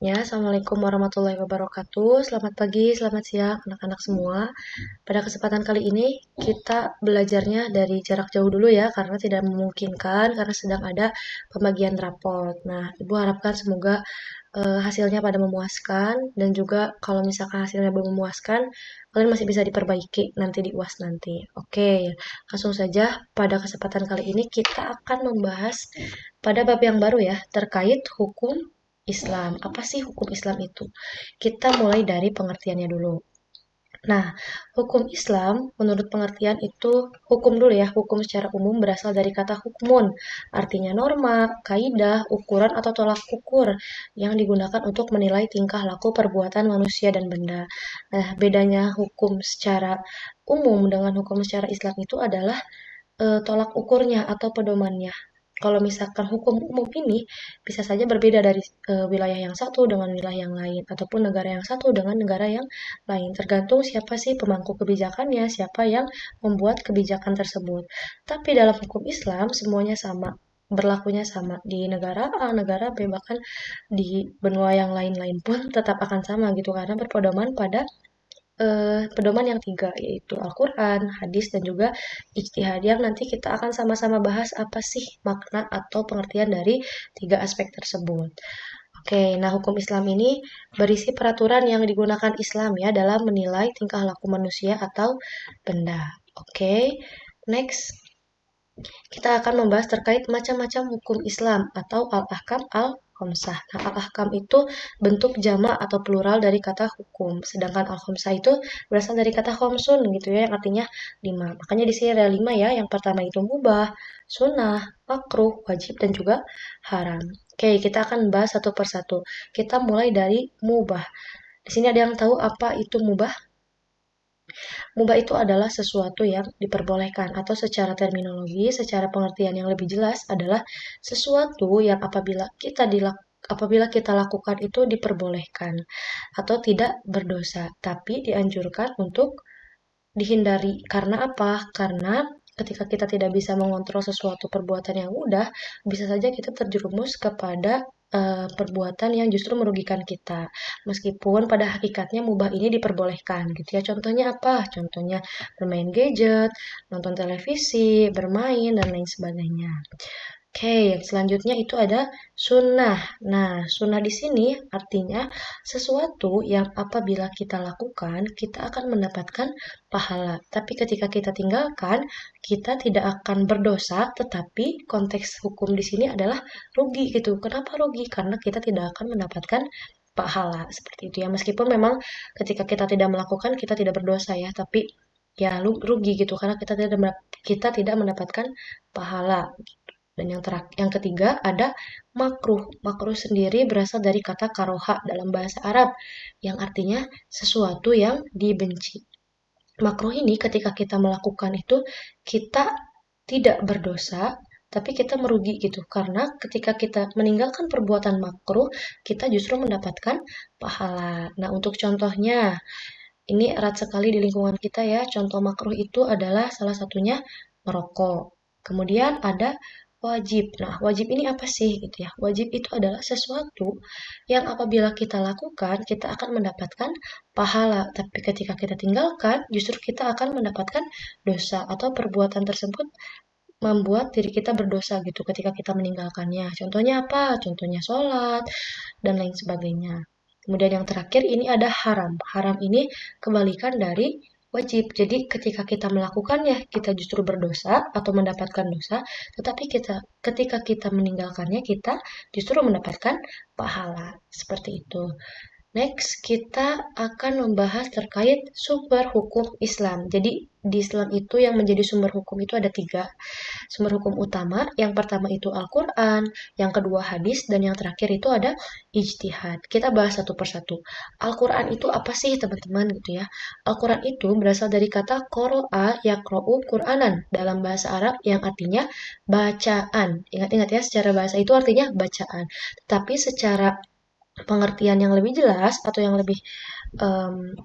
Ya, Assalamualaikum warahmatullahi wabarakatuh. Selamat pagi, selamat siang anak-anak semua. Pada kesempatan kali ini kita belajarnya dari jarak jauh dulu ya, karena tidak memungkinkan karena sedang ada pembagian raport. Nah, Ibu harapkan semoga hasilnya pada memuaskan dan juga kalau misalkan hasilnya belum memuaskan, kalian masih bisa diperbaiki nanti di UAS nanti. Oke, langsung saja pada kesempatan kali ini kita akan membahas pada bab yang baru ya, terkait hukum Islam. Apa sih hukum Islam itu? Kita mulai dari pengertiannya dulu. Nah, hukum Islam menurut pengertian itu hukum dulu ya. Hukum secara umum berasal dari kata hukmun, artinya norma, kaidah, ukuran atau tolak ukur yang digunakan untuk menilai tingkah laku perbuatan manusia dan benda. Nah, bedanya hukum secara umum dengan hukum secara Islam itu adalah tolak ukurnya atau pedomannya. Kalau misalkan hukum umum ini bisa saja berbeda dari wilayah yang satu dengan wilayah yang lain, ataupun negara yang satu dengan negara yang lain. Tergantung siapa sih pemangku kebijakannya, siapa yang membuat kebijakan tersebut. Tapi dalam hukum Islam semuanya sama, berlakunya sama di negara A, negara B, bahkan di benua yang lain-lain pun tetap akan sama gitu karena berpedoman pada pedoman yang tiga, yaitu Al-Quran, hadis, dan juga ijtihad yang nanti kita akan sama-sama bahas apa sih makna atau pengertian dari tiga aspek tersebut. Oke, nah hukum Islam ini berisi peraturan yang digunakan Islam ya dalam menilai tingkah laku manusia atau benda. Oke, next kita akan membahas terkait macam-macam hukum Islam atau al-ahkam al-khamsah. Nah, al-ahkam itu bentuk jamak atau plural dari kata hukum, sedangkan al-khamsah itu berasal dari kata khamsun gitu ya, yang artinya 5. Makanya di sini ada 5 ya. Yang pertama itu mubah, sunnah, makruh, wajib, dan juga haram. Oke, kita akan bahas satu persatu. Kita mulai dari mubah. Di sini ada yang tahu apa itu mubah? Mubah itu adalah sesuatu yang diperbolehkan atau secara terminologi, secara pengertian yang lebih jelas adalah sesuatu yang apabila kita lakukan itu diperbolehkan atau tidak berdosa, tapi dianjurkan untuk dihindari. Karena apa? Karena ketika kita tidak bisa mengontrol sesuatu perbuatan yang mudah, bisa saja kita terjerumus kepada perbuatan yang justru merugikan kita. Meskipun pada hakikatnya mubah ini diperbolehkan gitu ya. Contohnya apa? Contohnya bermain gadget, nonton televisi, bermain, dan lain sebagainya. Oke, yang selanjutnya itu ada sunnah. Nah, sunnah di sini artinya sesuatu yang apabila kita lakukan, kita akan mendapatkan pahala. Tapi ketika kita tinggalkan, kita tidak akan berdosa, tetapi konteks hukum di sini adalah rugi gitu. Kenapa rugi? Karena kita tidak akan mendapatkan pahala seperti itu ya. Meskipun memang ketika kita tidak melakukan, kita tidak berdosa ya, tapi ya rugi gitu karena kita tidak mendapatkan pahala. Dan yang ketiga ada makruh. Makruh sendiri berasal dari kata karoha dalam bahasa Arab yang artinya sesuatu yang dibenci. Makruh ini ketika kita melakukan itu kita tidak berdosa, tapi kita merugi gitu. Karena ketika kita meninggalkan perbuatan makruh, kita justru mendapatkan pahala. Nah, untuk contohnya, ini erat sekali di lingkungan kita ya. Contoh makruh itu adalah salah satunya merokok. Kemudian ada wajib. Nah, wajib ini apa sih gitu ya? Wajib itu adalah sesuatu yang apabila kita lakukan, kita akan mendapatkan pahala. Tapi ketika kita tinggalkan, justru kita akan mendapatkan dosa atau perbuatan tersebut membuat diri kita berdosa gitu ketika kita meninggalkannya. Contohnya apa? Contohnya sholat dan lain sebagainya. Kemudian yang terakhir ini ada haram. Haram ini kebalikan dari wajib. Jadi ketika kita melakukannya, kita justru berdosa atau mendapatkan dosa, tetapi ketika kita meninggalkannya, kita justru mendapatkan pahala. Seperti itu. Next, kita akan membahas terkait sumber hukum Islam. Jadi, di Islam itu yang menjadi sumber hukum itu ada tiga. Sumber hukum utama, yang pertama itu Al-Quran, yang kedua hadis, dan yang terakhir itu ada ijtihad. Kita bahas satu persatu. Al-Quran itu apa sih teman-teman gitu ya? Al-Quran itu berasal dari kata qoro'a yaqro'u Qur'anan dalam bahasa Arab yang artinya bacaan. Ingat-ingat ya, secara bahasa itu artinya bacaan. Tapi secara pengertian yang lebih jelas atau yang lebih em,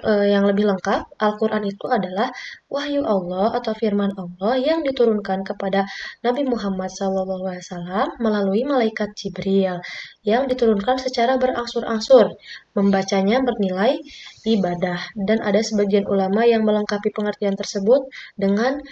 yang lebih lengkap, Al-Quran itu adalah wahyu Allah atau firman Allah yang diturunkan kepada Nabi Muhammad SAW melalui malaikat Jibril yang diturunkan secara berangsur-angsur. Membacanya bernilai ibadah dan ada sebagian ulama yang melengkapi pengertian tersebut dengan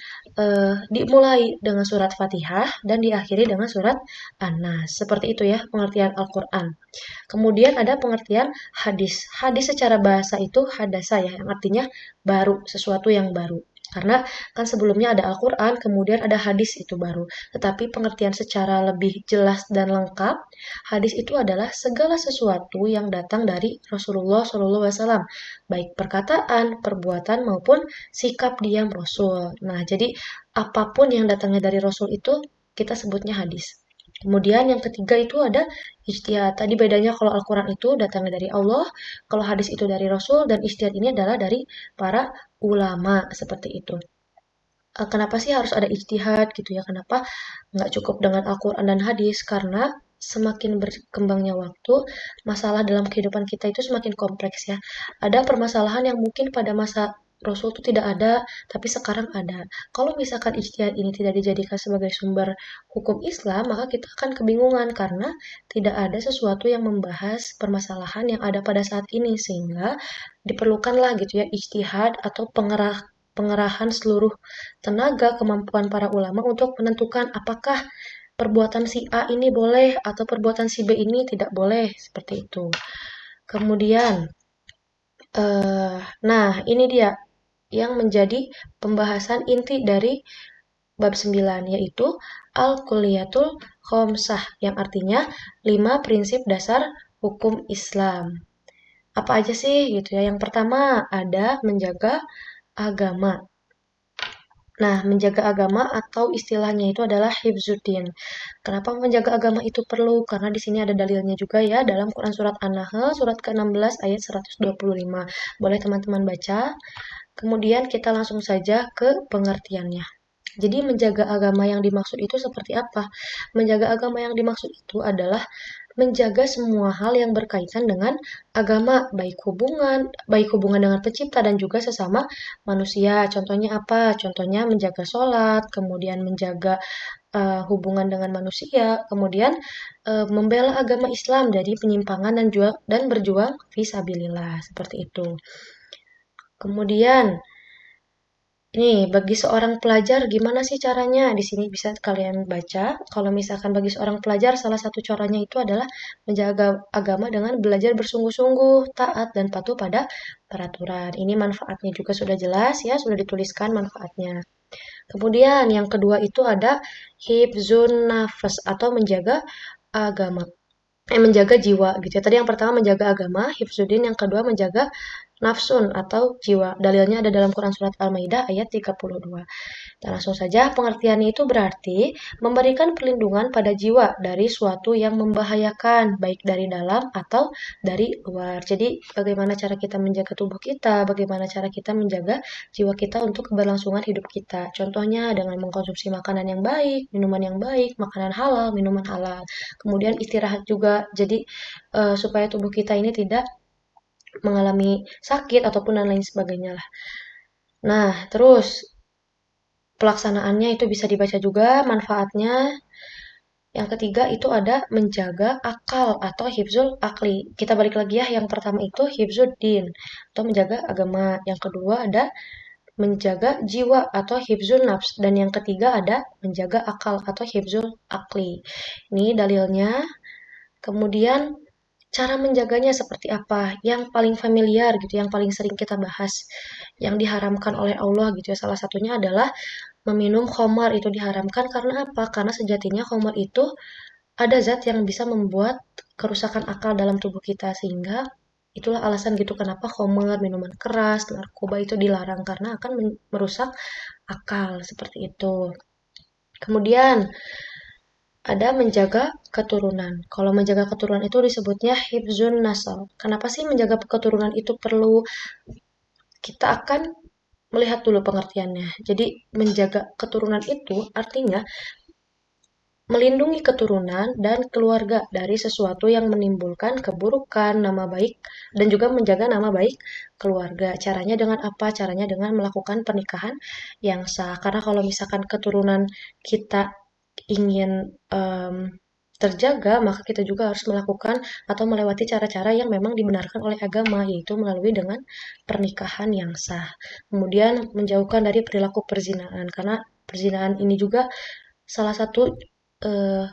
dimulai dengan surat Fatihah dan diakhiri dengan surat An-Nas. Seperti itu ya pengertian Al-Quran. Kemudian ada pengertian hadis. Hadis secara bahasa itu hadasa ya, yang artinya baru, sesuatu yang baru. Karena kan sebelumnya ada Al-Quran, kemudian ada hadis itu baru. Tetapi pengertian secara lebih jelas dan lengkap, hadis itu adalah segala sesuatu yang datang dari Rasulullah SAW, baik perkataan, perbuatan maupun sikap diam Rasul. Nah, jadi apapun yang datangnya dari Rasul itu kita sebutnya hadis. Kemudian yang ketiga itu ada ijtihad. Tadi bedanya kalau Al-Quran itu datangnya dari Allah, kalau hadis itu dari Rasul, dan ijtihad ini adalah dari para ulama, seperti itu. Kenapa sih harus ada ijtihad gitu ya? Kenapa nggak cukup dengan Al-Quran dan hadis? Karena semakin berkembangnya waktu, masalah dalam kehidupan kita itu semakin kompleks ya. Ada permasalahan yang mungkin pada masa Rasul itu tidak ada, tapi sekarang ada. Kalau misalkan ijtihad ini tidak dijadikan sebagai sumber hukum Islam, maka kita akan kebingungan karena tidak ada sesuatu yang membahas permasalahan yang ada pada saat ini, sehingga diperlukanlah gitu ya ijtihad atau pengerahan seluruh tenaga kemampuan para ulama untuk menentukan apakah perbuatan si A ini boleh atau perbuatan si B ini tidak boleh, seperti itu. Kemudian, nah ini dia yang menjadi pembahasan inti dari bab 9, yaitu Al-Kulliyatul Khomsah, yang artinya 5 prinsip dasar hukum Islam. Apa aja sih gitu ya? Yang pertama ada menjaga agama. Nah, menjaga agama atau istilahnya itu adalah hifzuddin. Kenapa menjaga agama itu perlu? Karena di sini ada dalilnya juga ya dalam Quran surat An-Nahl surat ke-16 ayat 125. Boleh teman-teman baca. Kemudian kita langsung saja ke pengertiannya. Jadi menjaga agama yang dimaksud itu seperti apa? Menjaga agama yang dimaksud itu adalah menjaga semua hal yang berkaitan dengan agama, baik hubungan dengan pencipta dan juga sesama manusia. Contohnya apa? Contohnya menjaga sholat, kemudian menjaga hubungan dengan manusia, kemudian membela agama Islam dari penyimpangan dan berjuang fisabilillah, seperti itu. Kemudian ini bagi seorang pelajar gimana sih caranya? Di sini bisa kalian baca. Kalau misalkan bagi seorang pelajar salah satu caranya itu adalah menjaga agama dengan belajar bersungguh-sungguh, taat dan patuh pada peraturan. Ini manfaatnya juga sudah jelas ya, sudah dituliskan manfaatnya. Kemudian yang kedua itu ada hifzun nafas atau menjaga agama. Menjaga jiwa gitu ya. Tadi yang pertama menjaga agama, hifzuddin, yang kedua menjaga nafsun atau jiwa. Dalilnya ada dalam Quran surat Al-Maidah ayat 32. Dan langsung saja pengertiannya itu berarti memberikan perlindungan pada jiwa dari suatu yang membahayakan baik dari dalam atau dari luar. Jadi bagaimana cara kita menjaga tubuh kita, bagaimana cara kita menjaga jiwa kita untuk keberlangsungan hidup kita. Contohnya dengan mengkonsumsi makanan yang baik, minuman yang baik, makanan halal, minuman halal. Kemudian istirahat juga. Jadi supaya tubuh kita ini tidak mengalami sakit ataupun dan lain sebagainya lah. Nah, terus pelaksanaannya itu bisa dibaca juga manfaatnya. Yang ketiga itu ada menjaga akal atau hifzul akli. Kita balik lagi ya, yang pertama itu hifzuddin atau menjaga agama. Yang kedua ada menjaga jiwa atau hifzul nafs. Dan yang ketiga ada menjaga akal atau hifzul akli. Ini dalilnya. Kemudian cara menjaganya seperti apa? Yang paling familiar gitu, yang paling sering kita bahas, yang diharamkan oleh Allah gitu ya. Salah satunya adalah meminum khamar itu diharamkan karena apa? Karena sejatinya khamar itu ada zat yang bisa membuat kerusakan akal dalam tubuh kita, sehingga itulah alasan gitu kenapa khamar, minuman keras, narkoba itu dilarang karena akan merusak akal seperti itu. Kemudian ada menjaga keturunan. Kalau menjaga keturunan itu disebutnya hifzun nasal. Kenapa sih menjaga keturunan itu perlu? Kita akan melihat dulu pengertiannya. Jadi menjaga keturunan itu artinya melindungi keturunan dan keluarga dari sesuatu yang menimbulkan keburukan, nama baik, dan juga menjaga nama baik keluarga. Caranya dengan apa? Caranya dengan melakukan pernikahan yang sah. Karena kalau misalkan keturunan kita ingin terjaga, maka kita juga harus melakukan atau melewati cara-cara yang memang dibenarkan oleh agama, yaitu melalui dengan pernikahan yang sah. Kemudian menjauhkan dari perilaku perzinaan, karena perzinaan ini juga salah satu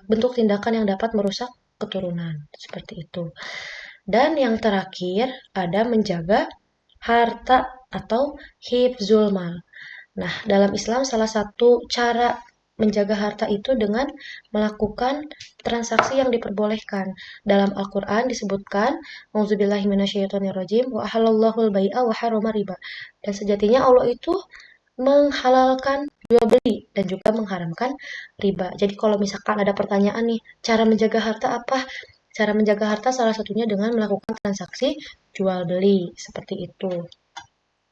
bentuk tindakan yang dapat merusak keturunan, seperti itu. Dan yang terakhir ada menjaga harta atau hifzul mal. Nah, dalam Islam salah satu cara menjaga harta itu dengan melakukan transaksi yang diperbolehkan. Dalam Al-Quran disebutkan, Auzubillahi minasyaitonirrajim, wa ahallallahu al-bai'a wa harrama riba. Dan sejatinya Allah itu menghalalkan jual beli dan juga mengharamkan riba. Jadi kalau misalkan ada pertanyaan nih, cara menjaga harta apa? Cara menjaga harta salah satunya dengan melakukan transaksi jual beli seperti itu.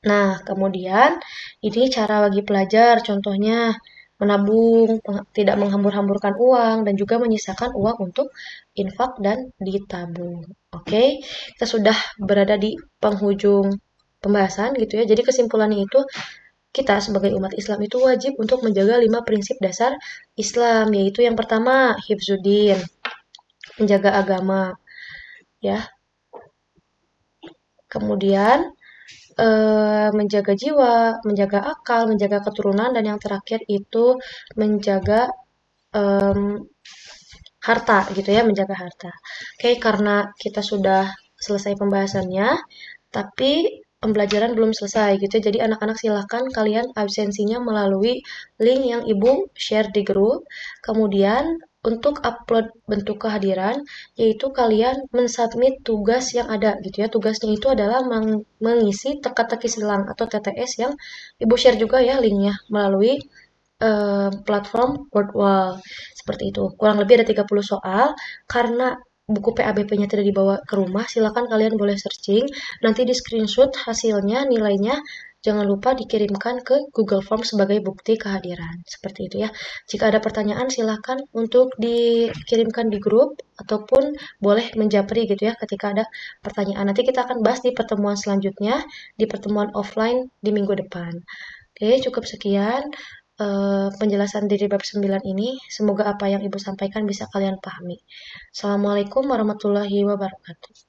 Nah, kemudian ini cara bagi pelajar, contohnya menabung, tidak menghambur-hamburkan uang, dan juga menyisakan uang untuk infak dan ditabung. Oke, kita sudah berada di penghujung pembahasan gitu ya. Jadi kesimpulannya itu kita sebagai umat Islam itu wajib untuk menjaga 5 prinsip dasar Islam, yaitu yang pertama hifzuddin, menjaga agama, ya. Kemudian menjaga jiwa, menjaga akal, menjaga keturunan, dan yang terakhir itu menjaga em, harta gitu ya, menjaga harta. Oke, karena kita sudah selesai pembahasannya, tapi pembelajaran belum selesai gitu. Jadi anak-anak silahkan kalian absensinya melalui link yang ibu share di grup. Kemudian untuk upload bentuk kehadiran, yaitu kalian mensubmit tugas yang ada gitu ya. Tugasnya itu adalah mengisi teka-teki silang atau TTS yang ibu share juga ya linknya melalui platform Wordwall seperti itu. Kurang lebih ada 30 soal. Karena buku PABP-nya tidak dibawa ke rumah, silakan kalian boleh searching. Nanti di screenshot hasilnya, nilainya jangan lupa dikirimkan ke Google Form sebagai bukti kehadiran. Seperti itu ya. Jika ada pertanyaan silakan untuk dikirimkan di grup ataupun boleh menjapri gitu ya ketika ada pertanyaan. Nanti kita akan bahas di pertemuan selanjutnya, di pertemuan offline di minggu depan. Oke, cukup sekian penjelasan dari bab 9 ini. Semoga apa yang Ibu sampaikan bisa kalian pahami. Assalamualaikum warahmatullahi wabarakatuh.